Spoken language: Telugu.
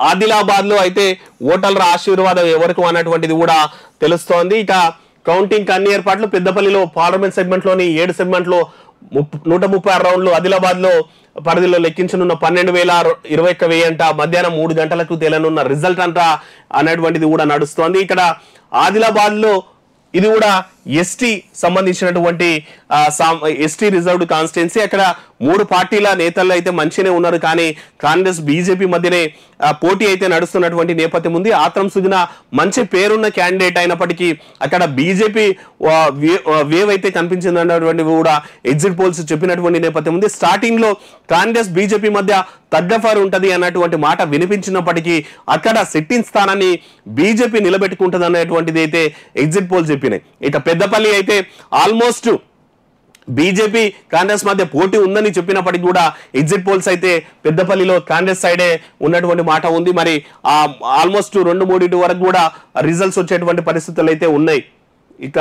ఆదిలాబాద్ లో అయితే ఓటర్ల ఆశీర్వాదం ఎవరికి అన్నటువంటిది కూడా తెలుస్తోంది. ఇక కౌంటింగ్ అన్ని ఏర్పాట్లు పెద్దపల్లిలో పార్లమెంట్ సెగ్మెంట్ లోని 7 సెగ్మెంట్ లో 136 రౌండ్లు ఆదిలాబాద్ లో పరిధిలో లెక్కించనున్న 12,021 అంట మధ్యాహ్నం 3 గంటలకు తేలనున్న రిజల్ట్ అంట అనేటువంటిది కూడా నడుస్తోంది. ఇక్కడ ఆదిలాబాద్ లో ఇది కూడా ఎస్టీ సంబంధించినటువంటి ఎస్టీ రిజర్వ్డ్ కాన్స్టిట్యున్సీ. అక్కడ 3 పార్టీల నేతలు అయితే మంచినే ఉన్నారు, కానీ కాంగ్రెస్ బీజేపీ మధ్యనే పోటీ అయితే నడుస్తున్నటువంటి నేపథ్యం ఉంది. ఆత్రం సుజన మంచి పేరున్న క్యాండిడేట్ అయినప్పటికీ అక్కడ బీజేపీ వేవ్ అయితే కనిపించింది అన్నటువంటి కూడా ఎగ్జిట్ పోల్స్ చెప్పినటువంటి నేపథ్యం ఉంది. స్టార్టింగ్ లో కాంగ్రెస్ బీజేపీ మధ్య తగ్గఫారు ఉంటది అన్నటువంటి మాట వినిపించినప్పటికీ అక్కడ సిట్టింగ్ స్థానాన్ని బీజేపీ నిలబెట్టుకుంటుంది అనేటువంటిది అయితే ఎగ్జిట్ పోల్స్ చెప్పినాయి. ఇక పెద్దపల్లి అయితే ఆల్మోస్ట్ బీజేపీ కాంగ్రెస్ మధ్య పోటీ ఉందని చెప్పినప్పటికీ కూడా ఎగ్జిట్ పోల్స్ అయితే పెద్దపల్లిలో కాంగ్రెస్ సైడే ఉన్నటువంటి మాట ఉంది. మరి ఆల్మోస్ట్ 2-3 వరకు కూడా రిజల్ట్స్ వచ్చేటువంటి పరిస్థితులు అయితే ఉన్నాయి. ఇక